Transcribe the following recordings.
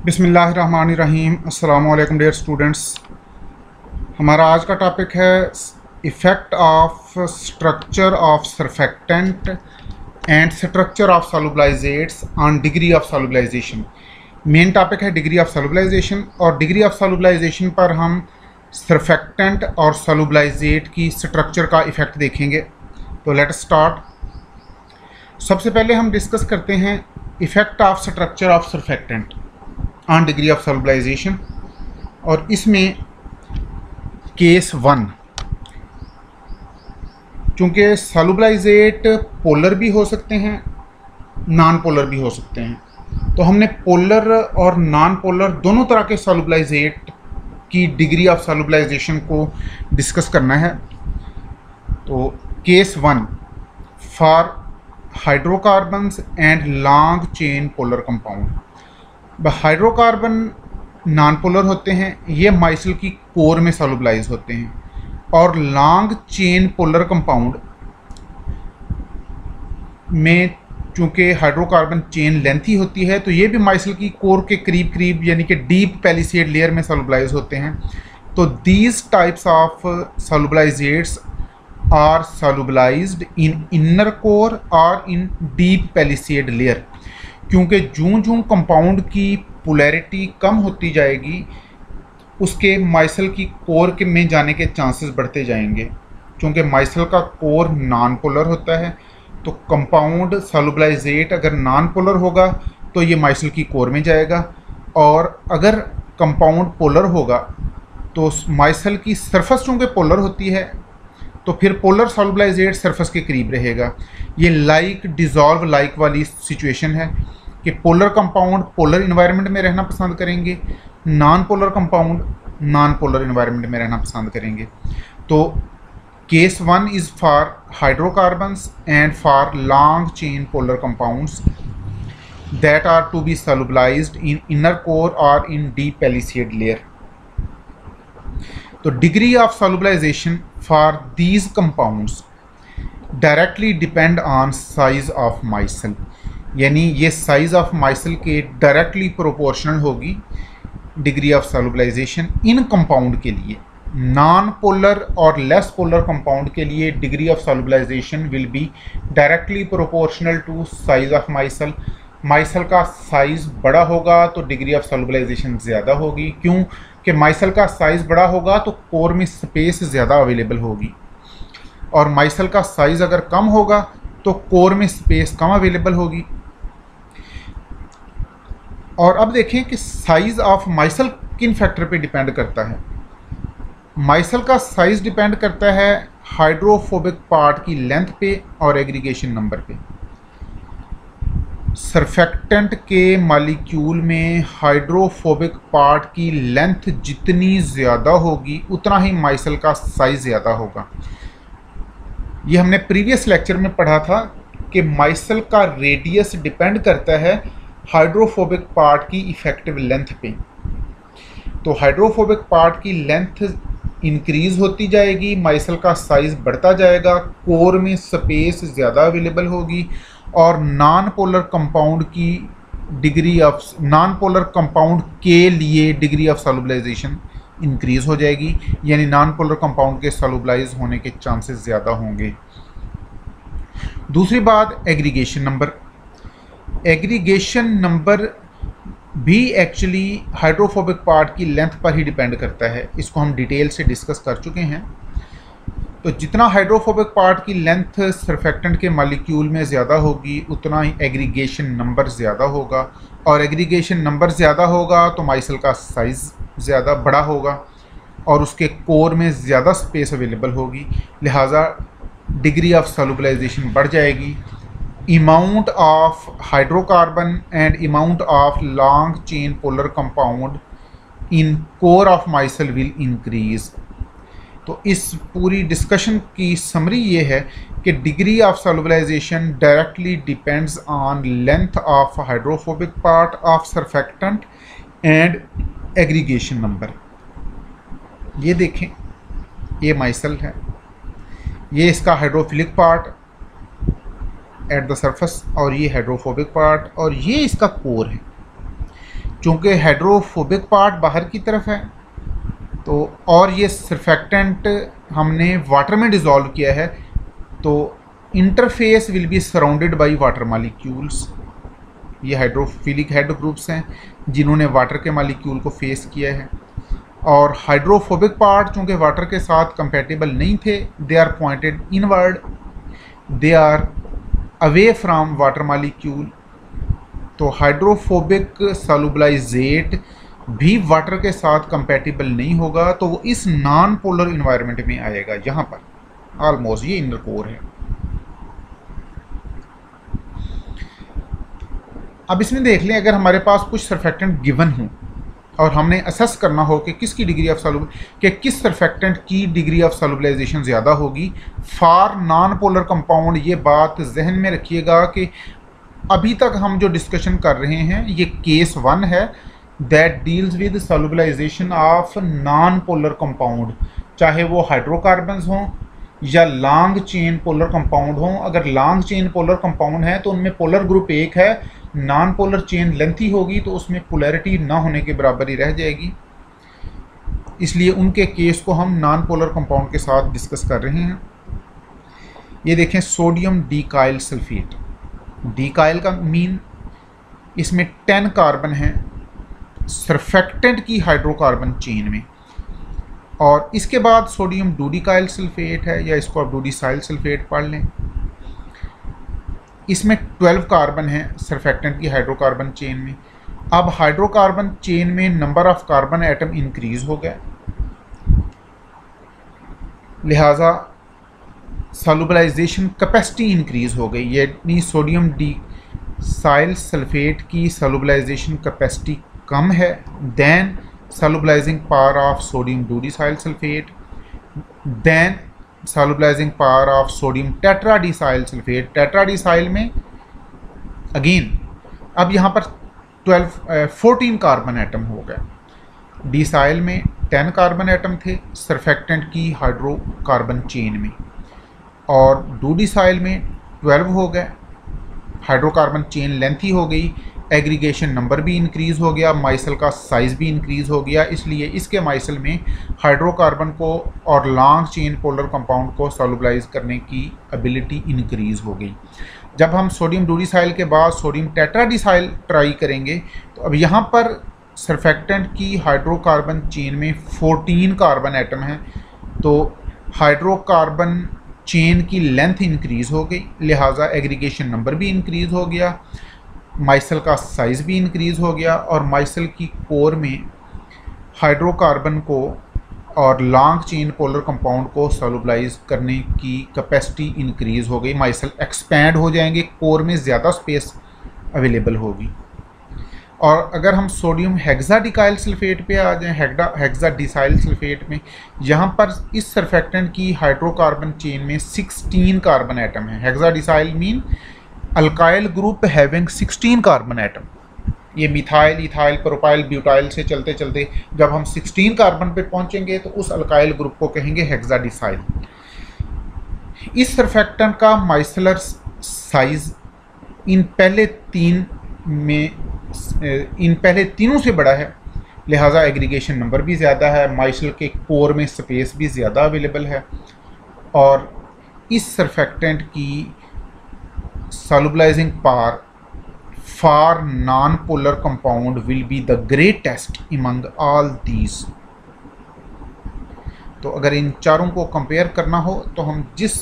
बिस्मिल्लाहिर्रहमानिर्रहीम। अस्सलामु अलैकुम डियर स्टूडेंट्स। हमारा आज का टॉपिक है effect of structure of surfactant and structure of solubilizates on degree of solubilization. Main topic है डिग्री ऑफ सॉल्युबलाइजेशन, और डिग्री ऑफ सॉल्युबलाइजेशन पर हम सरफेक्टेंट और सॉल्युबलाइजेट की स्ट्रक्चर का इफ़ेक्ट देखेंगे। तो लेट अस स्टार्ट। सबसे पहले हम डिस्कस करते हैं effect of structure of surfactant on degree of solubilization, और इसमें केस 1, चूँकि सॉल्युबलाइजेट पोलर भी हो सकते हैं, नॉन पोलर भी हो सकते हैं, तो हमने पोलर और नॉन पोलर दोनों तरह के सॉल्युबलाइजेट की डिग्री ऑफ सॉल्युबलाइजेशन को डिस्कस करना है। तो case 1 for hydrocarbons and long chain polar compound. Hydrocarbon non polar होते हैं, ये माइसल की कोर में सॉल्युबलाइज होते हैं, और लॉन्ग चेन पोलर कंपाउंड में चूँकि हाइड्रोकार्बन चेन लेंथी होती है, तो ये भी माइसल की कोर के करीब करीब यानी कि डीप पैलिसेड लेयर में सॉल्युबलाइज होते हैं। तो these types of solubilizates are solubilized in inner core और इन डीप पैलिसेड लेयर, क्योंकि जूं जूं कंपाउंड की पोलैरिटी कम होती जाएगी उसके माइसल की कोर के में जाने के चांसेस बढ़ते जाएंगे। क्योंकि माइसल का कोर नॉन पोलर होता है, तो कंपाउंड सॉल्युबलाइजेट अगर नॉन पोलर होगा तो ये माइसल की कोर में जाएगा, और अगर कंपाउंड पोलर होगा तो माइसल की सरफेस चूँकि पोलर होती है तो फिर पोलर सॉल्युबलाइजेट सरफेस के करीब रहेगा। ये लाइक डिज़ोल्व लाइक वाली सिचुएशन है कि पोलर कंपाउंड पोलर इन्वायरमेंट में रहना पसंद करेंगे, non polar compound non polar environment में रहना पसंद करेंगे। तो case 1 is for hydrocarbons and for long chain polar compounds that are to be solubilized in inner core और इन डीप पैलिसेड लेयर। तो degree of solubilization for these compounds directly depend on size of micelle, यानी ये size of micelle के directly proportional होगी degree of solubilization इन compound के लिए। Non polar और लेस पोलर कंपाउंड के लिए degree of solubilization will be directly proportional to size of micelle. Micelle का साइज़ बड़ा होगा तो डिग्री ऑफ सॉल्युबलाइजेशन ज़्यादा होगी, क्यों कि माइसल का साइज़ बड़ा होगा तो कोर में स्पेस ज़्यादा अवेलेबल होगी, और माइसल का साइज़ अगर कम होगा तो कोर में स्पेस कम अवेलेबल होगी। और अब देखें कि साइज़ ऑफ माइसल किन फैक्टर पे डिपेंड करता है। माइसल का साइज़ डिपेंड करता है हाइड्रोफोबिक पार्ट की लेंथ पे और एग्रीगेशन नंबर पे। सरफेक्टेंट के मॉलिक्यूल में हाइड्रोफोबिक पार्ट की लेंथ जितनी ज़्यादा होगी उतना ही माइसल का साइज़ ज़्यादा होगा। ये हमने प्रीवियस लेक्चर में पढ़ा था कि माइसल का रेडियस डिपेंड करता है हाइड्रोफोबिक पार्ट की इफ़ेक्टिव लेंथ पे। तो हाइड्रोफोबिक पार्ट की लेंथ इंक्रीज़ होती जाएगी, माइसल का साइज़ बढ़ता जाएगा, कोर में स्पेस ज़्यादा अवेलेबल होगी, और नॉन पोलर कंपाउंड की degree of non polar compound के लिए डिग्री ऑफ सॉल्युबलाइजेशन इंक्रीज़ हो जाएगी, यानी नॉन पोलर कंपाउंड के सॉल्युबलाइज होने के चांसेस ज़्यादा होंगे। दूसरी बात एग्रीगेशन नंबर। एग्रीगेशन नंबर भी एक्चुअली हाइड्रोफोबिक पार्ट की लेंथ पर ही डिपेंड करता है, इसको हम डिटेल से डिस्कस कर चुके हैं। तो जितना हाइड्रोफोबिक पार्ट की लेंथ सरफेक्टेंट के मॉलिक्यूल में ज़्यादा होगी उतना ही एग्रीगेशन नंबर ज़्यादा होगा, और एग्रीगेशन नंबर ज़्यादा होगा तो माइसल का साइज़ ज़्यादा बड़ा होगा और उसके कोर में ज़्यादा स्पेस अवेलेबल होगी, लिहाजा डिग्री ऑफ सॉल्युबलाइजेशन बढ़ जाएगी। amount of hydrocarbon and amount of long chain polar compound in core of micelle will increase। तो इस पूरी डिस्कशन की समरी ये है कि degree of solubilization directly depends on length of hydrophobic part of surfactant and aggregation number. ये देखें, ये माइसल है, ये इसका hydrophilic part at the surface, और ये हाइड्रोफोबिक पार्ट, और ये इसका कोर है। चूँकि हाइड्रोफोबिक पार्ट बाहर की तरफ है तो और ये सरफेक्टेंट हमने वाटर में डिज़ोल्व किया है, तो interface will be surrounded by water molecules. ये हाइड्रोफिलिक हेड ग्रुप्स हैं जिन्होंने वाटर के मालिक्यूल को फेस किया है। और हाइड्रोफोबिक पार्ट चूँकि वाटर के साथ कंपेटिबल नहीं थे, they are pointed inward, they are away from water molecule. तो हाइड्रोफोबिक सॉल्युबलाइजेट भी वाटर के साथ कंपेटिबल नहीं होगा, तो वो इस नॉन पोलर इन्वायरमेंट में आएगा। यहाँ पर ऑलमोस्ट ये इनर कोर है। अब इसमें देख लें, अगर हमारे पास कुछ सरफेक्टेंट गिवन हो और हमने असेस करना हो कि किसकी डिग्री ऑफ किस सरफेक्टेंट की डिग्री ऑफ सॉल्युबलाइजेशन ज़्यादा होगी फॉर नॉन पोलर कंपाउंड, ये बात जहन में रखिएगा कि अभी तक हम जो डिस्कशन कर रहे हैं ये केस 1 है that deals with solubilization of non polar compound, चाहे वो हाइड्रोकार्बन्स हों या लॉन्ग चेन पोलर कंपाउंड हों। अगर लॉन्ग चेन पोलर कंपाउंड है तो उनमें पोलर ग्रुप एक है, नॉन पोलर चेन लेंथी होगी तो उसमें पोलैरिटी ना होने के बराबर ही रह जाएगी, इसलिए उनके केस को हम नॉन पोलर कंपाउंड के साथ डिस्कस कर रहे हैं। ये देखें सोडियम डिकाइल सल्फेट, डिकाइल का मीन इसमें 10 कार्बन हैं सरफेक्टेंट की हाइड्रोकार्बन चेन में, और इसके बाद सोडियम डोडिकाइल सल्फेट है, या इसको आप डोडिसाइल सल्फेट पढ़ लें। इसमें 12 कार्बन हैं सरफेक्टेंट की हाइड्रोकार्बन चेन में। अब हाइड्रोकार्बन चेन में number of carbon atom increase हो गया, लिहाजा सॉल्युबलाइजेशन कैपेसिटी इंक्रीज हो गई। यानी सोडियम डिसाइल सल्फेट की सॉल्युबलाइजेशन कैपेसिटी कम है than solubilizing power of sodium dodecyl sulphate, than solubilizing power of sodium tetradecyl sulphate. Tetradecyl में अगेन अब यहाँ पर 14 कार्बन एटम हो गए। डिसाइल में 10 कार्बन एटम थे सरफेक्टेंट की हाइड्रोकार्बन चेन में, और डोडिसाइल में 12 हो गए। हाइड्रोकार्बन चेन लेंथी हो गई, एग्रीगेशन नंबर भी इंक्रीज़ हो गया, माइसल का साइज़ भी इंक्रीज़ हो गया, इसलिए इसके माइसल में हाइड्रोकार्बन को और लॉन्ग चेन पोलर कंपाउंड को सॉल्युबलाइज करने की एबिलिटी इंक्रीज़ हो गई। जब हम सोडियम डोडिसाइल के बाद सोडियम टेट्राडिसाइल ट्राई करेंगे तो अब यहाँ पर सरफेक्टेंट की हाइड्रोकार्बन चेन में 14 कार्बन एटम हैं, तो हाइड्रोकार्बन चेन की लेंथ इंक्रीज़ हो गई, लिहाजा एग्रीगेशन नंबर भी इंक्रीज़ हो गया, माइसल का साइज़ भी इंक्रीज़ हो गया, और माइसल की कोर में हाइड्रोकार्बन को और लॉन्ग चेन पोलर कंपाउंड को सॉल्युबलाइज करने की कैपेसिटी इंक्रीज़ हो गई। माइसल एक्सपैंड हो जाएंगे, कोर में ज़्यादा स्पेस अवेलेबल होगी। और अगर हम सोडियम हेक्साडिकाइल सल्फेट पे आ जाएं, हेक्साडिसाइल सल्फेट में, यहाँ पर इस सरफेक्टेंट की हाइड्रोकार्बन चेन में 16 कार्बन एटम है। Hexadecyl mean alkyl group having 16 carbon atom. ये मिथाइल, इथाइल, प्रोपाइल, ब्यूटाइल से चलते चलते जब हम 16 कार्बन पे पहुंचेंगे तो उस अल्काइल ग्रुप को कहेंगे हेक्साडिसाइल। इस सरफेक्टेंट का माइसलर साइज इन पहले तीनों से बड़ा है, लिहाजा एग्रीगेशन नंबर भी ज़्यादा है, माइसल के कोर में स्पेस भी ज़्यादा अवेलेबल है, और इस सरफेक्टेंट की solubilizing power for non polar compound will be the greatest among all these. तो अगर इन चारों को कंपेयर करना हो तो हम जिस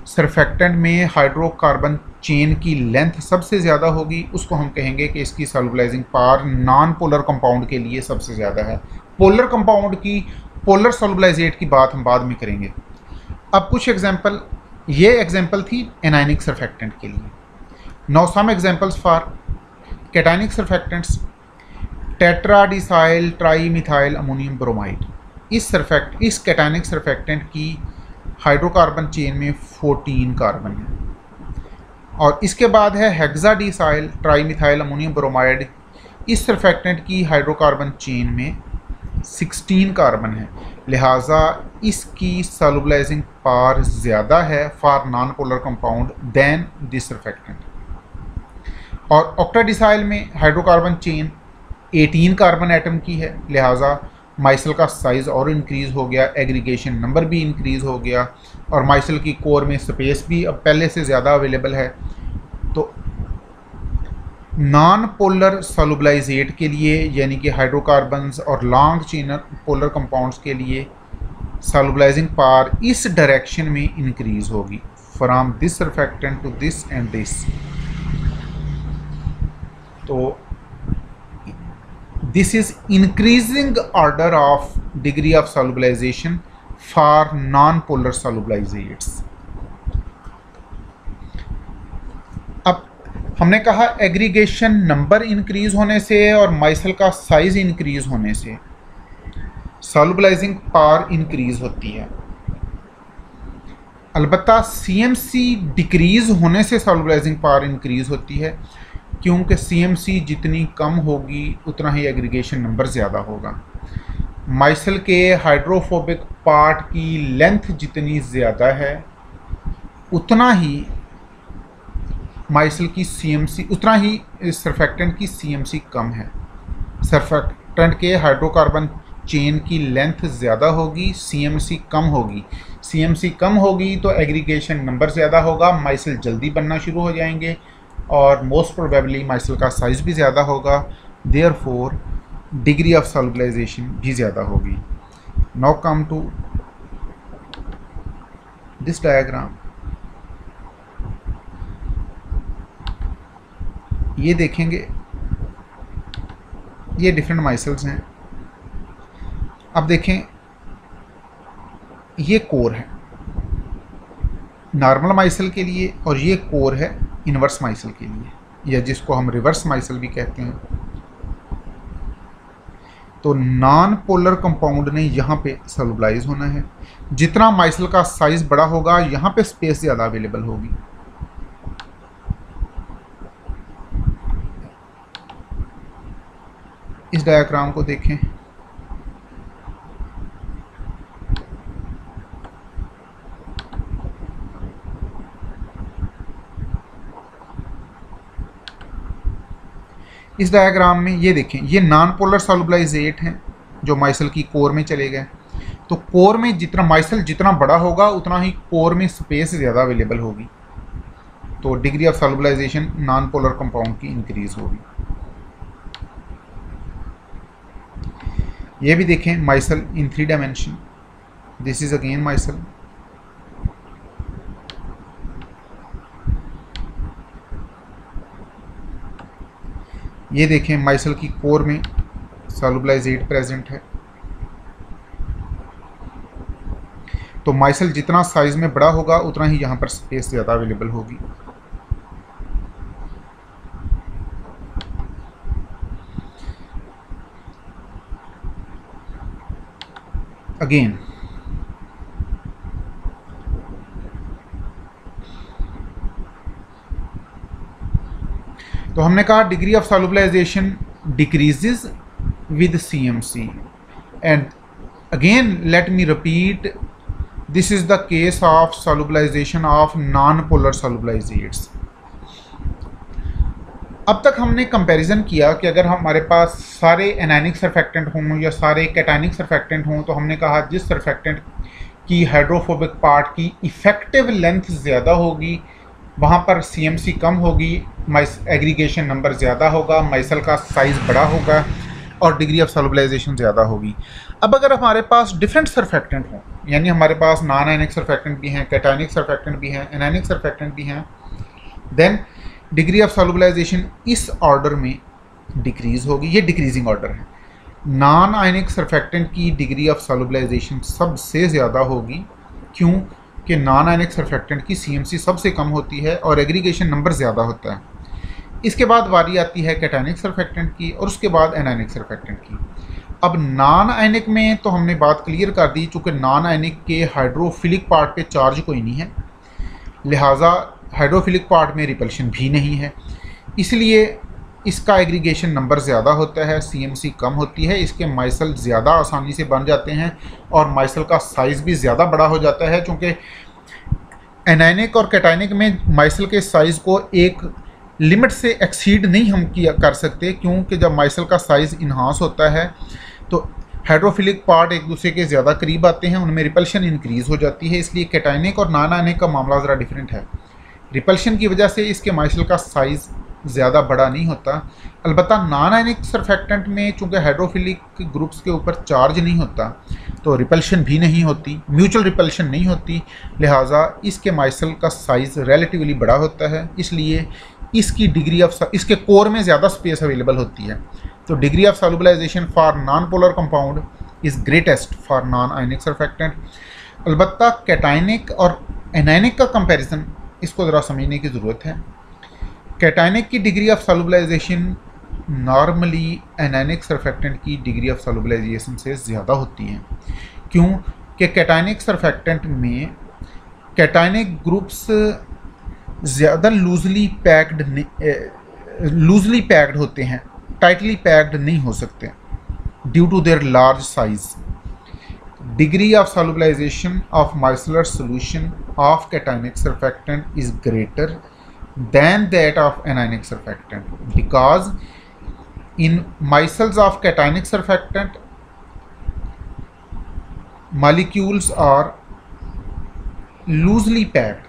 सरफेक्टेंट में हाइड्रोकार्बन चेन की लेंथ सबसे ज़्यादा होगी उसको हम कहेंगे कि इसकी solubilising power non polar compound के लिए सबसे ज़्यादा है। पोलर कंपाउंड की पोलर सॉल्युबलाइजेट की बात हम बाद में करेंगे। अब कुछ एग्जांपल, ये एग्जांपल थी एनायनिक सरफेक्टेंट के लिए। Now some examples for cationic surfactants. Tetradecyl trimethyl ammonium bromide. इस कैटायनिक सरफेक्टेंट की हाइड्रोकार्बन चेन में 14 कार्बन है, और इसके बाद है हेक्साडिसाइल ट्राईमिथाइल अमोनियम ब्रोमाइड। इस सरफेक्टेंट की हाइड्रोकार्बन चेन में 16 कार्बन है, लिहाजा इसकी सॉल्युबलाइजिंग पावर ज़्यादा है for non polar compound than this surfactant. और ऑक्टाडिसाइल में हाइड्रोकार्बन चेन 18 कार्बन एटम की है, लिहाजा माइसल का साइज़ और इंक्रीज़ हो गया, एग्रीगेशन नंबर भी इंक्रीज़ हो गया और माइसल की कोर में स्पेस भी अब पहले से ज़्यादा अवेलेबल है। तो नॉन पोलर सॉल्युबलाइजेट के लिए यानी कि हाइड्रोकार्बन्स और लॉन्ग चेन पोलर कंपाउंड्स के लिए सॉल्युबलाइजिंग पावर इस डायरेक्शन में इंक्रीज़ होगी, from this surfactant to this and this. तो this is increasing order of degree of solubilization for non-polar solubilizates। अब हमने कहा एग्रीगेशन नंबर इंक्रीज होने से और माइसल का साइज इंक्रीज होने से सॉल्युबलाइजिंग पावर इंक्रीज होती है। अलबत्ता CMC डिक्रीज होने से सॉल्युबलाइजिंग पावर इंक्रीज होती है, क्योंकि CMC जितनी कम होगी उतना ही एग्रीगेशन नंबर ज़्यादा होगा। माइसल के हाइड्रोफोबिक पार्ट की लेंथ जितनी ज़्यादा है उतना ही माइसल की CMC, उतना ही सरफेक्टेंट की CMC कम है। सरफेक्टेंट के हाइड्रोकार्बन चेन की लेंथ ज़्यादा होगी, CMC कम होगी। CMC कम होगी तो एग्रीगेशन नंबर ज़्यादा होगा, माइसल जल्दी बनना शुरू हो जाएंगे और मोस्ट प्रोबेबली माइसल का साइज़ भी ज़्यादा होगा, देयरफॉर डिग्री ऑफ सॉल्युबलाइजेशन भी ज़्यादा होगी। Now come to this diagram. ये देखेंगे, ये डिफरेंट माइसल्स हैं। अब देखें, ये कोर है नॉर्मल माइसल के लिए और ये कोर है इनवर्स माइसल के लिए, या जिसको हम रिवर्स माइसल भी कहते हैं। तो नॉन पोलर कंपाउंड ने यहाँ पे सॉल्युबलाइज होना है। जितना माइसल का साइज बड़ा होगा यहाँ पे स्पेस ज़्यादा अवेलेबल होगी। इस डायग्राम को देखें, इस डायग्राम में ये देखें, ये नॉन पोलर सॉल्युबलाइजेट हैं जो माइसल की कोर में चले गए। तो कोर में जितना माइसल जितना बड़ा होगा उतना ही कोर में स्पेस ज़्यादा अवेलेबल होगी, तो degree of solubilization non polar compound की इंक्रीज होगी। ये भी देखें, micelle in 3 dimension, this is again micelle. ये देखें, माइसल की कोर में सॉल्युबलाइजेट प्रेजेंट है। तो माइसल जितना साइज में बड़ा होगा उतना ही यहाँ पर स्पेस ज़्यादा अवेलेबल होगी। अगेन तो हमने कहा degree of solubilization decreases with CMC, and again let me repeat, this is the case of solubilization of non polar solubilizates. अब तक हमने कंपैरिजन किया कि अगर हमारे पास सारे एनायनिक सरफेक्टेंट हों या सारे कैटायनिक सरफेक्टेंट हों, तो हमने कहा जिस सरफेक्टेंट की हाइड्रोफोबिक पार्ट की इफ़ेक्टिव लेंथ ज़्यादा होगी वहाँ पर CMC कम होगी, एग्रीगेशन नंबर ज़्यादा होगा, माइसल का साइज़ बड़ा होगा और डिग्री ऑफ सॉल्युबलाइजेशन ज़्यादा होगी। अब अगर हमारे पास डिफरेंट सरफेक्टेंट हों, यानी हमारे पास नॉन आयनिक सरफेक्टेंट भी हैं, कैटायनिक सरफेक्टेंट भी हैं, एनायनिक सरफेक्टेंट भी हैं, देन डिग्री ऑफ सॉल्युबलाइजेशन इस ऑर्डर में डिक्रीज़ होगी। ये डिक्रीजिंग ऑर्डर है। नॉन आयनिक सरफेक्टेंट की डिग्री ऑफ सॉल्युबलाइजेशन सबसे ज़्यादा होगी, क्यों कि नॉन आयनिक सरफेक्टेंट की CMC सबसे कम होती है और एग्रीगेशन नंबर ज़्यादा होता है। इसके बाद बारी आती है कैटायनिक सरफेक्टेंट की और उसके बाद एनायनिक सरफेक्टेंट की। अब नॉन आयनिक में तो हमने बात क्लियर कर दी, चूँकि नॉन आयनिक के हाइड्रोफिलिक पार्ट पे चार्ज कोई नहीं है, लिहाजा हाइड्रोफिलिक पार्ट में रिपल्शन भी नहीं है, इसलिए इसका एग्रीगेशन नंबर ज़्यादा होता है, CMC कम होती है, इसके माइसल ज़्यादा आसानी से बन जाते हैं और माइसल का साइज़ भी ज़्यादा बड़ा हो जाता है, क्योंकि एनायनिक और कैटायनिक में माइसल के साइज़ को एक लिमिट से एक्सीड नहीं हम कर सकते, क्योंकि जब माइसल का साइज़ इन्हांस होता है तो हाइड्रोफिलिक पार्ट एक दूसरे के ज़्यादा करीब आते हैं, उनमें रिपल्शन इंक्रीज़ हो जाती है। इसलिए कैटायनिक और नॉन आयनिक का मामला ज़रा डिफरेंट है। रिपल्शन की वजह से इसके माइसल का साइज़ ज़्यादा बड़ा नहीं होता। अलबत्ता नॉन आयनिक सरफेक्टेंट में चूँकि हाइड्रोफिलिक ग्रुप्स के ऊपर चार्ज नहीं होता तो रिपल्शन भी नहीं होती, म्यूचुअल रिपल्शन नहीं होती, लिहाजा इसके माइसल का साइज़ रिलेटिवली बड़ा होता है। इसलिए इसकी डिग्री ऑफ इसके कोर में ज़्यादा स्पेस अवेलेबल होती है। तो degree of solubilization for non polar compound is greatest for non ionic surfactant. अलबत्ता कैटायनिक और एनायनिक का कंपैरिजन इसको ज़रा समझने की ज़रूरत है। कैटायनिक की degree of solubilization normally anionic surfactant की डिग्री ऑफ सॉल्युबलाइजेशन से ज़्यादा होती है, क्योंकि कैटायनिक सरफेक्टेंट में कैटायनिक ग्रुप्स ज़्यादा लूजली पैक्ड होते हैं, टाइटली पैक्ड नहीं हो सकते due to their large size. Degree of solubilization of micellar solution of cationic surfactant is greater than that of anionic surfactant, because in micelles of cationic surfactant molecules are loosely packed.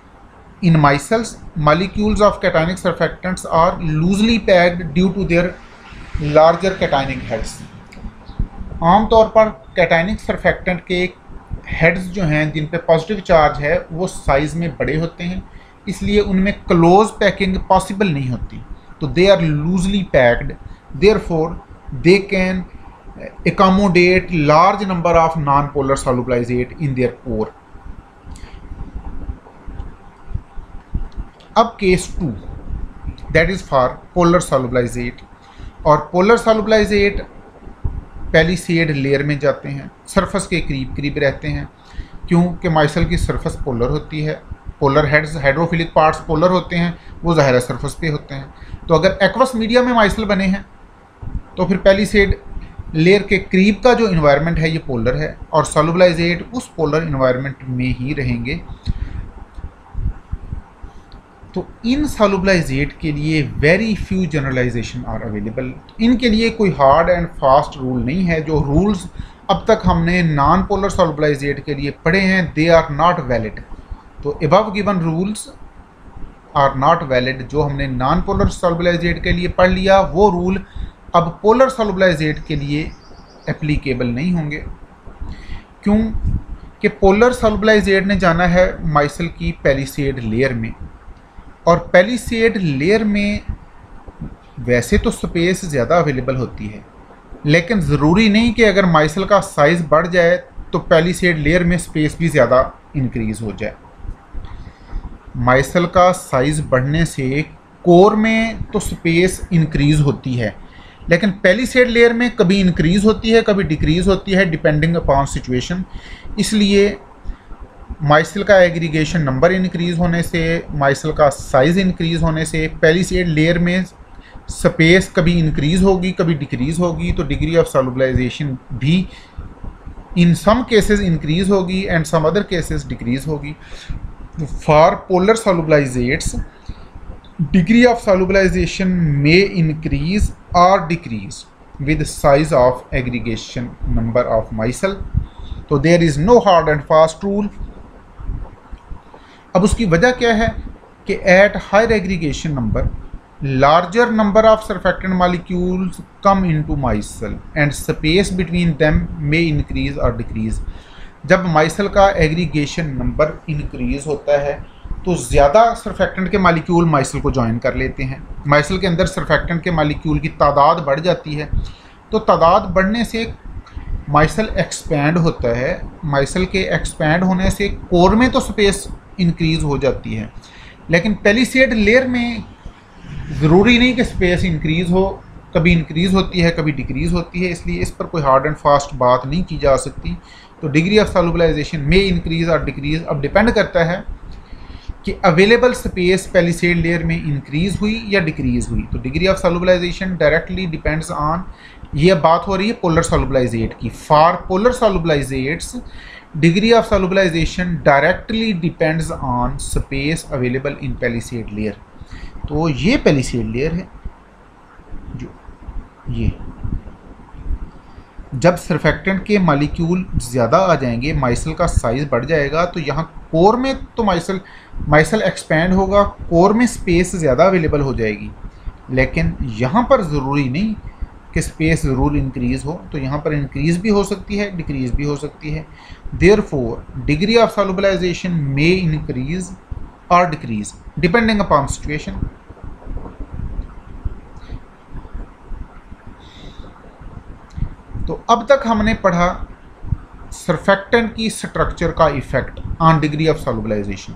In micelles, molecules of cationic surfactants are loosely packed due to their larger cationic heads. आमतौर पर cationic surfactant के heads जो हैं जिन पे positive charge है वो size में बड़े होते हैं, इसलिए उनमें क्लोज पैकिंग पॉसिबल नहीं होती, तो they are loosely packed, therefore they can accommodate large number of non polar solubilizate in their core. अब case 2 that is for polar solubilizate, और पोलर सॉल्युबलाइजेट पैलिसेड लेयर में जाते हैं, सरफेस के करीब करीब रहते हैं, क्योंकि माइसल की सरफेस पोलर होती है। Polar heads hydrophilic parts polar होते हैं, वो ज़ाहिर सरफेस पे होते हैं। तो अगर एक्वस मीडिया में माइसल बने हैं तो फिर पैलिसेड लेयर के करीब का जो इन्वायरमेंट है ये पोलर है, और सॉल्युबलाइजेट उस पोलर इन्वायरमेंट में ही रहेंगे। तो इन सॉल्युबलाइजेट के लिए very few generalization are available. इनके लिए कोई हार्ड एंड फास्ट रूल नहीं है। जो रूल्स अब तक हमने नॉन पोलर सॉल्युबलाइजेट के लिए पढ़े हैं दे आर नॉट वैलिड। तो above given rules are not valid. जो हमने नॉन पोलर सॉल्युबलाइजेट के लिए पढ़ लिया वो रूल अब पोलर सॉल्युबलाइजेट के लिए एप्लीकेबल नहीं होंगे, क्यों कि पोलर सॉल्युबलाइजेट ने जाना है माइसल की पैलिसेड लेयर में, और पैलिसेड लेयर में वैसे तो स्पेस ज़्यादा अवेलेबल होती है, लेकिन ज़रूरी नहीं कि अगर माइसल का साइज़ बढ़ जाए तो पैलिसेड लेयर में स्पेस भी ज़्यादा इंक्रीज़ हो जाए। माइसल का साइज़ बढ़ने से कोर में तो स्पेस इंक्रीज़ होती है, लेकिन पैलिसेड लेयर में कभी इंक्रीज़ होती है कभी डिक्रीज़ होती है डिपेंडिंग अपॉन सिचुएशन। इसलिए माइसल का एग्रीगेशन नंबर इंक्रीज़ होने से, माइसल का साइज़ इंक्रीज़ होने से पैलिसेड लेयर में स्पेस कभी इंक्रीज़ होगी कभी डिक्रीज़ होगी, तो डिग्री ऑफ सॉल्युबलाइजेशन भी इन सम केसेस इंक्रीज़ होगी and some other cases decrease होगी। For polar solubilizates degree of solubilization may increase और decrease with size of aggregation number of micelle. तो there is no hard and fast rule. अब उसकी वजह क्या है कि at higher aggregation number larger number of surfactant molecules come into micelle and space between them may increase or decrease। जब micelle का aggregation number increase होता है तो ज़्यादा सरफेक्टेंट के मालिक्यूल माइसल को ज्वाइन कर लेते हैं, माइसल के अंदर सरफेक्टेंट के मालिक्यूल की तादाद बढ़ जाती है, तो तादाद बढ़ने से माइसल एक्सपैंड होता है। माइसल के एक्सपैंड होने से कोर में तो स्पेस इंक्रीज हो जाती है, लेकिन पैलिसेड लेयर में ज़रूरी नहीं कि स्पेस इंक्रीज़ हो, कभी इंक्रीज़ होती है कभी डिक्रीज़ होती है, इसलिए इस पर कोई हार्ड एंड फास्ट बात नहीं की जा सकती। तो डिग्री ऑफ सॉल्युबलाइजेशन में इंक्रीज़ और डिक्रीज़ अब डिपेंड करता है कि अवेलेबल स्पेस पैलिसेड लेयर में इंक्रीज़ हुई या डिक्रीज़ हुई। तो degree of solubilization directly depends on, ये बात हो रही है पोलर सॉल्युबलाइजेट की। For polar solubilizates degree of solubilization directly depends on space available in palisade layer. तो ये पेलिसेड लेयर है जो ये। जब सरफेक्टेंट के मालिक्यूल ज़्यादा आ जाएंगे, माइसल का साइज़ बढ़ जाएगा, तो यहाँ कोर में तो माइसल एक्सपेंड होगा, कोर में स्पेस ज़्यादा अवेलेबल हो जाएगी। लेकिन यहाँ पर ज़रूरी नहीं कि स्पेस ज़रूर इंक्रीज़ हो, तो यहाँ पर इंक्रीज़ भी हो सकती है, डिक्रीज़ भी हो सकती है। Therefore degree of solubilization may increase और डिक्रीज़ डिपेंडिंग अपॉन सिचुएशन। तो अब तक हमने पढ़ा सरफेक्टेंट की स्ट्रक्चर का effect on degree of solubilization.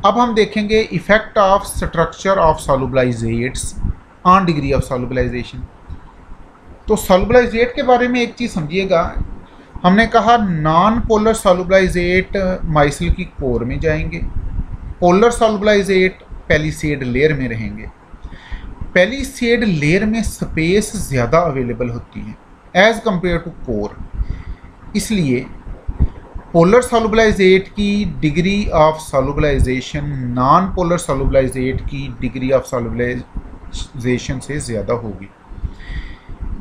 अब हम देखेंगे effect of structure of solubilizates on degree of solubilization. तो सॉल्युबलाइजेट के बारे में एक चीज़ समझिएगा, हमने कहा नॉन पोलर सॉल्युबलाइजेट माइसल की कोर में जाएंगे, पोलर सॉल्युबलाइजेट पेलिसेड लेयर में रहेंगे। पेलिसेड लेयर में स्पेस ज़्यादा अवेलेबल होती है एज़ कंपेयर टू कोर, इसलिए पोलर सॉल्युबलाइजेट की degree of solubilization non polar solubilizate की डिग्री ऑफ सॉल्युबलाइजेशन से ज़्यादा होगी।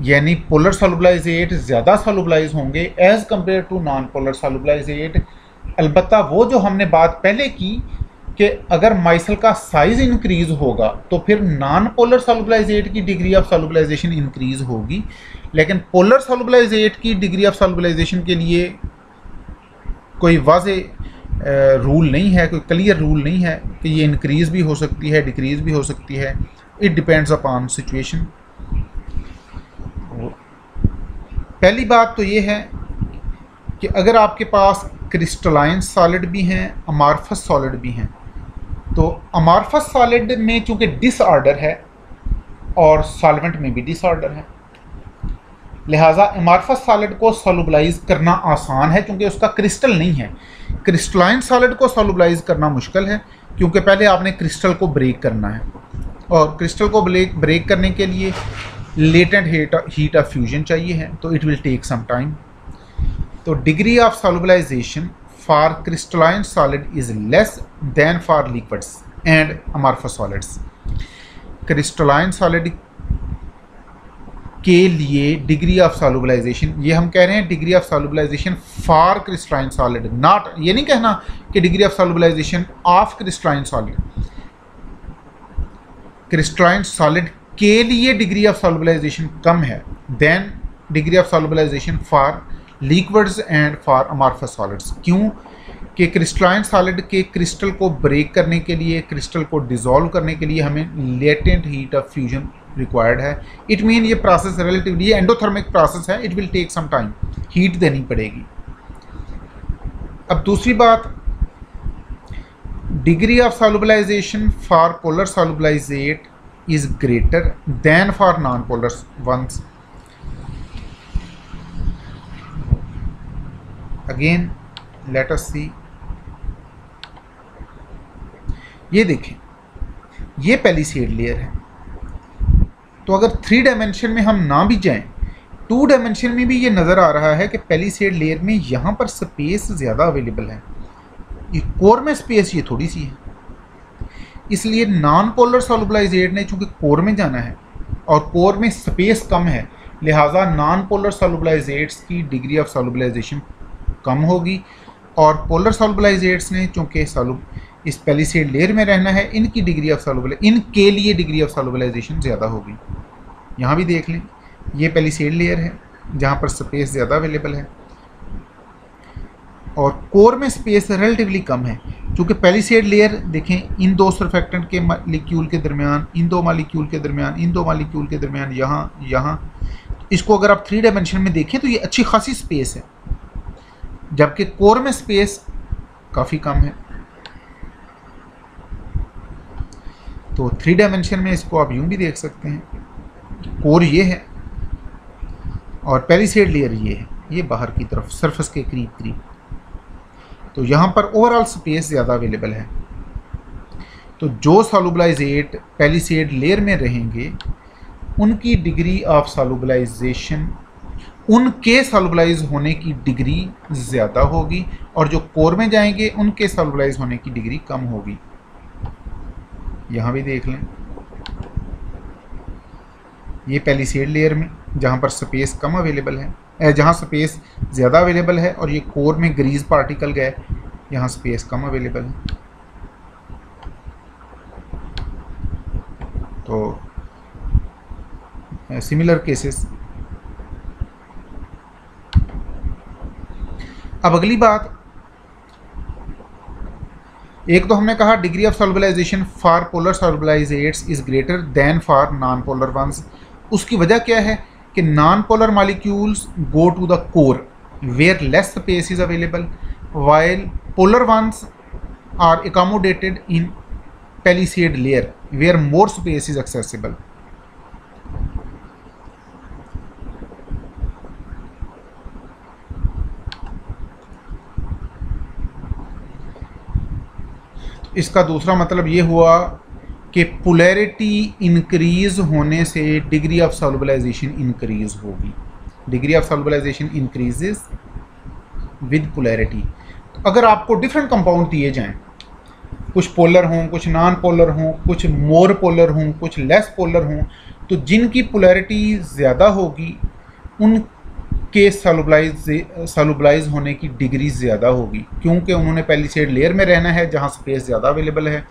यानी पोलर सॉल्युबलाइजेट ज़्यादा सॉल्युबलाइज होंगे as compare to non polar solubilizate. अलबत्ता वो जो हमने बात पहले की कि अगर माइसल का साइज़ इंक्रीज़ होगा तो फिर नॉन पोलर सॉल्युबलाइजेट की डिग्री ऑफ सॉल्युबलाइजेशन इंक्रीज़ होगी, लेकिन पोलर सॉल्युबलाइजेट की डिग्री ऑफ सॉल्युबलाइजेशन के लिए कोई वाज़ेह रूल नहीं है, कोई क्लियर रूल नहीं है कि ये इंक्रीज़ भी हो सकती है, डिक्रीज़ भी हो सकती है। It depends upon situation. पहली बात तो ये है कि अगर आपके पास क्रिस्टलाइन सॉलिड भी हैं, अमार्फस सॉलिड भी हैं, तो अमार्फस सॉलिड में चूँकि डिसऑर्डर है और सॉल्वेंट में भी डिसऑर्डर है, लिहाजा अमार्फस सॉलिड को सॉल्युबलाइज करना आसान है क्योंकि उसका क्रिस्टल नहीं है। क्रिस्टलाइन सॉलिड को सॉल्युबलाइज करना मुश्किल है क्योंकि पहले आपने क्रिस्टल को ब्रेक करना है, और क्रिस्टल को ब्रेक करने के लिए लेटेंट हीट ऑफ फ्यूजन चाहिए है, तो it will take some time. तो degree of solubilization for crystalline solid is less than for liquids and amorphous solids. Crystalline solid के लिए डिग्री ऑफ सॉल्युबलाइजेशन, ये हम कह रहे हैं degree of solubilization for crystalline solid, not ये नहीं कहना कि degree of solubilization of crystalline solid. Crystalline solid के लिए डिग्री ऑफ सॉल्युबलाइजेशन कम है than degree of solubilization for liquids and for amorphous solids. क्यों कि क्रिस्टलाइन सॉलिड के क्रिस्टल को ब्रेक करने के लिए, क्रिस्टल को डिसॉल्व करने के लिए हमें latent heat of fusion required है। इट मीन ये प्रोसेस रिलेटिवली एंडोथर्मिक प्रोसेस है, it will take some time, heat देनी पड़ेगी। अब दूसरी बात, degree of solubilization for polar solubilizate is greater than for non-polar ones. Again, let us see. ये देखें, ये पेलिसेड लेयर है, तो अगर 3 डायमेंशन में हम ना भी जाएं, 2 डायमेंशन में भी ये नज़र आ रहा है कि पेलिसेड लेयर में यहाँ पर स्पेस ज़्यादा अवेलेबल है, ये कोर में स्पेस ये थोड़ी सी है। इसलिए नॉन पोलर सॉल्युबलाइजेट ने चूँकि कोर में जाना है और कोर में स्पेस कम है, लिहाजा नॉन पोलर सॉल्युबलाइजेट्स की डिग्री ऑफ सॉल्युबलाइजेशन कम होगी, और पोलर सॉल्युबलाइजेट्स ने चूँकि इस पेलिसेड लेयर में रहना है, इनकी डिग्री ऑफ इनके लिए डिग्री ऑफ सॉल्युबलाइजेशन ज़्यादा होगी। यहाँ भी देख लें, ये पेलिसेड लेयर है जहाँ पर स्पेस ज़्यादा अवेलेबल है और कोर में स्पेस रिलेटिवली कम है। चूँकि पेलिसेड लेयर देखें, इन 2 सरफेक्टेंट के मालिक्यूल के दरमियान, इन 2 मालिक्यूल के दरमियान, इन 2 मालिक्यूल के दरमियान, यहाँ इसको अगर आप 3 डायमेंशन में देखें तो ये अच्छी खासी स्पेस है, जबकि कोर में स्पेस काफ़ी कम है। तो 3 डायमेंशन में इसको आप यूँ भी देख सकते हैं, कोर ये है और पेलिसेड लेयर ये है, ये बाहर की तरफ सरफेस के करीब करीब। तो यहाँ पर ओवरऑल स्पेस ज़्यादा अवेलेबल है। तो जो सॉल्युबलाइजेट पेलिसेड लेयर में रहेंगे उनकी डिग्री ऑफ सॉल्युबलाइजेशन, उनके सॉल्युबलाइज होने की डिग्री ज़्यादा होगी, और जो कोर में जाएंगे उनके सॉल्युबलाइज होने की डिग्री कम होगी। यहाँ भी देख लें, ये पैलिसेड लेयर में जहाँ पर स्पेस कम अवेलेबल है, जहाँ स्पेस ज़्यादा अवेलेबल है, और ये कोर में ग्रीज पार्टिकल गए, यहाँ स्पेस कम अवेलेबल है। तो सिमिलर केसेस। अब अगली बात, एक तो हमने कहा degree of solubilization for polar solubilizates is greater than for non polar ones. उसकी वजह क्या है कि non polar molecules go to the core where less space is available, while polar ones are accommodated in palisade layer where more space is accessible. इसका दूसरा मतलब ये हुआ कि पोलैरिटी इंक्रीज होने से डिग्री ऑफ सॉल्युबलाइजेशन इंक्रीज होगी। Degree of solubilization increases with polarity. अगर आपको डिफरेंट कंपाउंड दिए जाएं, कुछ पोलर हों, कुछ नॉन पोलर हों, कुछ मोर पोलर हों, कुछ लेस पोलर हों, तो जिनकी पोलैरिटी ज़्यादा होगी उनके सॉल्युबलाइज होने की डिग्री ज़्यादा होगी, क्योंकि उन्होंने पैलिसेड लेयर में रहना है जहाँ स्पेस ज़्यादा अवेलेबल है।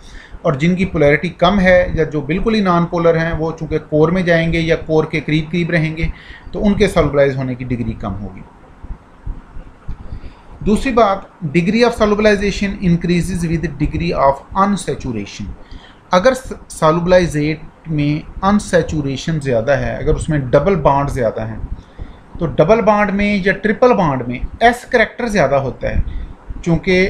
और जिनकी पोलैरिटी कम है या जो बिल्कुल ही नॉन पोलर हैं, वो चूँकि कोर में जाएंगे या कोर के करीब करीब रहेंगे, तो उनके सॉल्युबलाइज होने की डिग्री कम होगी। दूसरी बात, degree of solubilization increases with degree of unsaturation. अगर सॉल्युबलाइजेट में अनसैचुरेशन ज़्यादा है, अगर उसमें डबल बॉन्ड ज़्यादा है, तो डबल बॉन्ड में या ट्रिपल बॉन्ड में एस करैक्टर ज़्यादा होता है, क्योंकि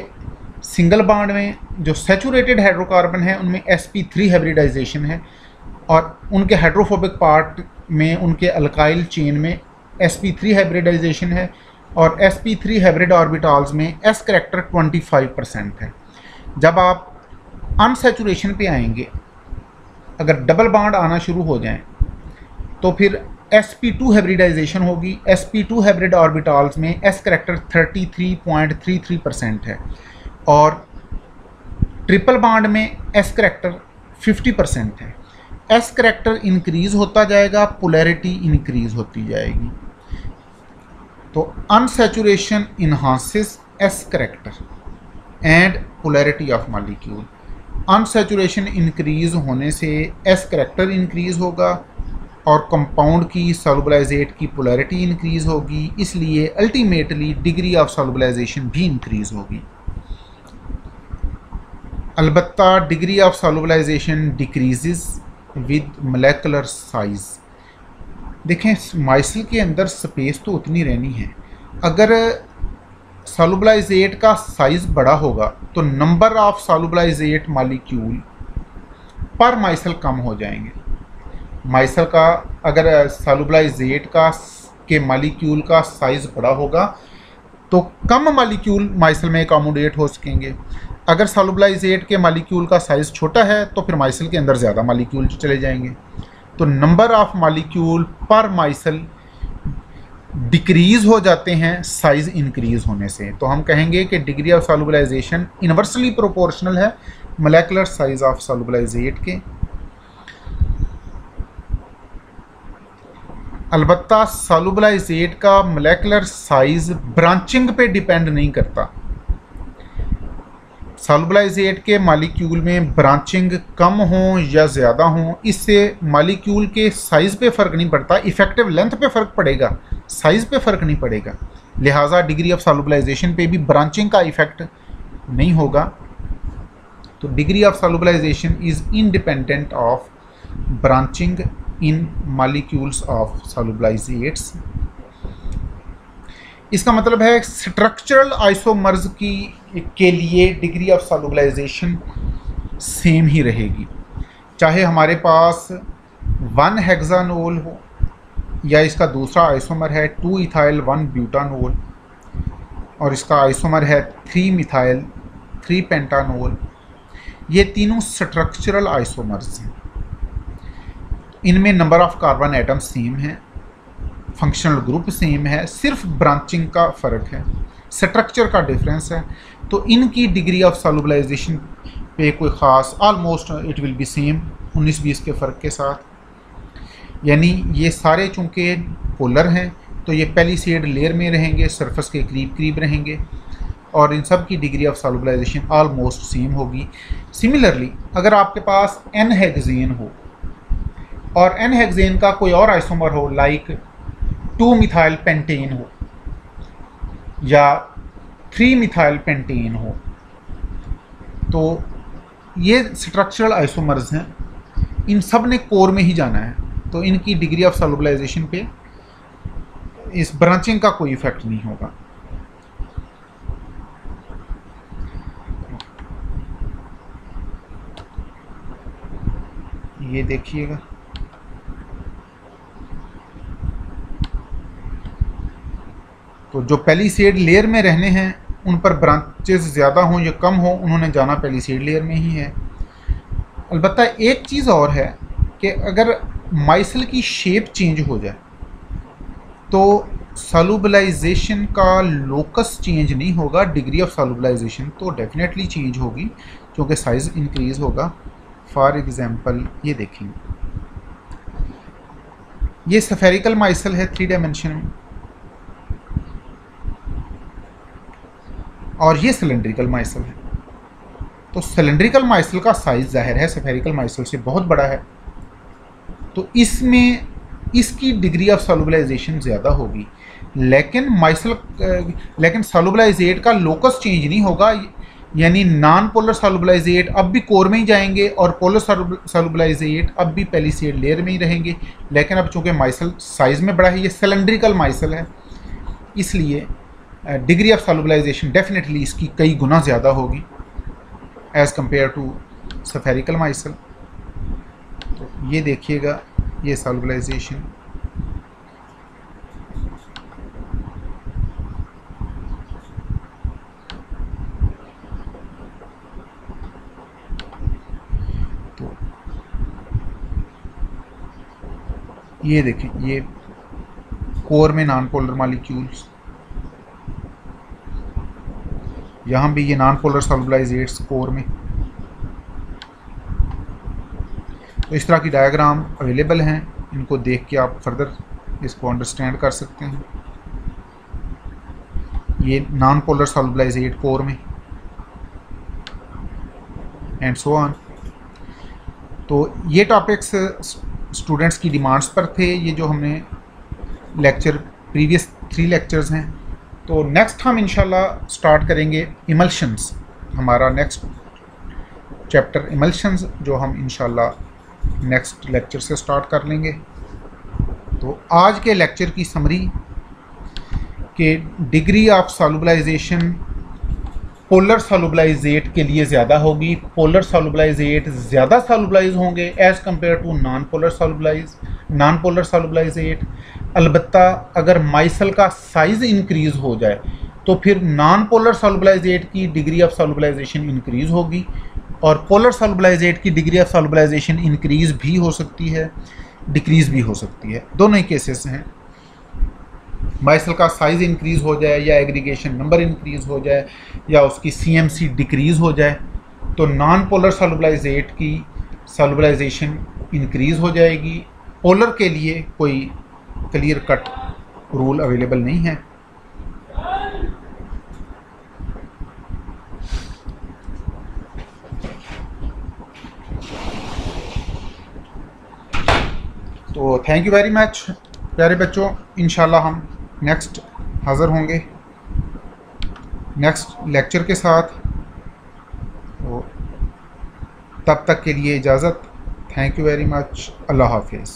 सिंगल बॉन्ड में जो सैचुरेटेड हाइड्रोकार्बन है उनमें sp3 हाइब्रिडाइजेशन है, और उनके हाइड्रोफोबिक पार्ट में, उनके अल्काइल चेन में sp3 हाइब्रिडाइजेशन है, और sp3 हाइब्रिड ऑर्बिटल्स में s करैक्टर 25% है। जब आप अनसैचुरेशन पे आएंगे, अगर डबल बॉन्ड आना शुरू हो जाएं, तो फिर sp2 हाइब्रिडाइजेशन होगी। sp2 हाइब्रिड ऑर्बिटल्स में s करैक्टर 33.33% है, और ट्रिपल बॉन्ड में s करैक्टर 50% है। s करैक्टर इंक्रीज होता जाएगा, पोलैरिटी इंक्रीज होती जाएगी। तो unsaturation enhances S character and polarity of molecule. Unsaturation increase होने से एस करैक्टर इंक्रीज होगा और कंपाउंड की सॉल्युबलाइजेट की पोलैरिटी इंक्रीज होगी, इसलिए अल्टीमेटली डिग्री ऑफ सॉल्युबलाइजेशन भी इंक्रीज होगी। अलबत्ता degree of solubilization decreases with molecular size. देखें, माइसल के अंदर स्पेस तो उतनी रहनी है, अगर सॉल्युबलाइजेट का साइज़ बड़ा होगा तो नंबर ऑफ सॉल्युबलाइजेट मॉलिक्यूल पर माइसल कम हो जाएंगे। माइसल का अगर सॉल्युबलाइजेट का के मॉलिक्यूल का साइज़ बड़ा होगा तो कम मॉलिक्यूल माइसल में अकोमोडेट हो सकेंगे। अगर सॉल्युबलाइजेट के मॉलिक्यूल का साइज़ छोटा है तो फिर माइसल के अंदर ज़्यादा मॉलिक्यूल चले जाएंगे। तो नंबर ऑफ मॉलिक्यूल पर माइसल डिक्रीज़ हो जाते हैं साइज़ इंक्रीज़ होने से। तो हम कहेंगे कि डिग्री ऑफ सॉल्युबलाइजेशन इन्वर्सली प्रोपोर्शनल है मोलेकुलर साइज़ ऑफ सॉल्युबलाइजेट के। अलबत्ता सॉल्युबलाइजेट का मोलेकुलर साइज़ ब्रांचिंग पे डिपेंड नहीं करता। सॉल्युबलाइजेट के मॉलिक्यूल में ब्रांचिंग कम हो या ज़्यादा हो, इससे मॉलिक्यूल के साइज़ पे फ़र्क नहीं पड़ता, इफ़ेक्टिव लेंथ पे फ़र्क पड़ेगा, साइज़ पे फ़र्क नहीं पड़ेगा। लिहाजा डिग्री ऑफ सॉल्युबलाइजेशन पे भी ब्रांचिंग का इफ़ेक्ट नहीं होगा। तो degree of solubilization is independent of branching in molecules of solubilizates. इसका मतलब है स्ट्रक्चरल आइसोमर्स के लिए डिग्री ऑफ सॉल्युबलाइजेशन सेम ही रहेगी, चाहे हमारे पास 1 हेक्सानोल हो या इसका दूसरा आइसोमर है 2 इथाइल 1 ब्यूटानोल और इसका आइसोमर है 3 मिथाइल 3 पेंटानोल। ये तीनों स्ट्रक्चरल आइसोमर्स हैं। इनमें number of carbon atom same है, फंक्शनल ग्रुप सेम है, सिर्फ ब्रांचिंग का फ़र्क है, स्ट्रक्चर का डिफरेंस है। तो इनकी डिग्री ऑफ सॉल्युबलाइजेशन पे कोई ख़ास almost it will be same 19-20 के फ़र्क के साथ। यानी ये सारे चूँकि पोलर हैं तो ये पेलिसेड लेयर में रहेंगे, सरफेस के करीब करीब रहेंगे और इन सब की डिग्री ऑफ सॉल्युबलाइजेशन ऑलमोस्ट सेम होगी। सिमिलरली अगर आपके पास एन हेक्सेन हो और एन हेक्सेन का कोई और आइसोमर हो लाइक 2 मिथाइल पेंटेन हो या 3 मिथाइल पेंटेन हो, तो ये स्ट्रक्चरल आइसोमर्स हैं, इन सब ने कोर में ही जाना है, तो इनकी डिग्री ऑफ सॉल्युबलाइजेशन पे इस ब्रांचिंग का कोई इफेक्ट नहीं होगा। ये देखिएगा, तो जो पेलिसेड लेयर में रहने हैं उन पर ब्रांचेस ज़्यादा हों या कम हों, उन्होंने जाना पेलिसेड लेयर में ही है। अलबत्ता एक चीज़ और है कि अगर माइसल की शेप चेंज हो जाए तो सॉल्युबलाइजेशन का लोकस चेंज नहीं होगा, डिग्री ऑफ सॉल्युबलाइजेशन तो डेफिनेटली चेंज होगी क्योंकि साइज़ इंक्रीज़ होगा। फॉर एग्जांपल ये देखेंगे, ये स्फेरिकल माइसल है 3 डायमेंशन में और ये सिलेंड्रिकल माइसल है। तो सिलेंड्रिकल माइसल का साइज़ जाहिर है स्फेरिकल माइसल से बहुत बड़ा है, तो इसमें इसकी डिग्री ऑफ सॉल्युबलाइजेशन ज़्यादा होगी, लेकिन सॉल्युबलाइजेट का लोकस चेंज नहीं होगा, यानी नॉन पोलर सॉल्युबलाइजेट अब भी कोर में ही जाएंगे और पोलर सॉल्युबलाइजेट अब भी पेलिसेड लेयर में ही रहेंगे। लेकिन अब चूँकि माइसल साइज़ में बड़ा है, ये सिलेंड्रिकल माइसल है, इसलिए डिग्री ऑफ सॉल्युबलाइजेशन डेफिनेटली इसकी कई गुना ज़्यादा होगी as compare to spherical micelle. तो ये देखिएगा, ये सॉल्युबलाइजेशन तो ये देखें, ये कोर में नॉन पोलर मॉलिक्यूल्स, यहाँ भी ये नॉन पोलर सॉल्युबलाइजेट्स कोर में। तो इस तरह की डायग्राम अवेलेबल हैं, इनको देख के आप फर्दर इसको अंडरस्टैंड कर सकते हैं। ये नॉन पोलर सॉल्युबलाइजेट कोर में एंड सो ऑन। तो ये टॉपिक्स स्टूडेंट्स की डिमांड्स पर थे, ये जो हमने लेक्चर प्रीवियस 3 लेक्चर्स हैं। तो नेक्स्ट हम इंशाल्लाह स्टार्ट करेंगे इमल्शंस, हमारा नेक्स्ट चैप्टर इमल्शंस, जो हम इंशाल्लाह नेक्स्ट लेक्चर से स्टार्ट कर लेंगे। तो आज के लेक्चर की समरी कि degree of solubilization polar solubilizate के लिए ज़्यादा होगी, पोलर सॉल्युबलाइजेट ज़्यादा सॉल्युबलाइज होंगे as compare to non polar solubilizate. अलबत्ता अगर माइसल का साइज़ इंक्रीज़ हो जाए तो फिर नॉन पोलर सॉल्युबलाइजेट की डिग्री ऑफ सॉल्युबलाइजेशन इंक्रीज़ होगी और पोलर सॉल्युबलाइजेट की डिग्री ऑफ सॉल्युबलाइजेशन इंक्रीज़ भी हो सकती है, डिक्रीज़ भी हो सकती है, दोनों ही केसेस हैं। माइसल का साइज़ इंक्रीज़ हो जाए या एग्रीगेशन नंबर इंक्रीज़ हो जाए या उसकी CMC डिक्रीज़ हो जाए तो नॉन पोलर सॉल्युबलाइजेट की सॉल्युबलाइजेशन इंक्रीज़ हो जाएगी। पोलर के लिए कोई क्लियर कट रूल अवेलेबल नहीं है। तो थैंक यू वेरी मच प्यारे बच्चों, इंशाल्लाह हम नेक्स्ट हाज़िर होंगे नेक्स्ट लेक्चर के साथ। तो तब तक के लिए इजाज़त। Thank you very much. Allah हाफिज़।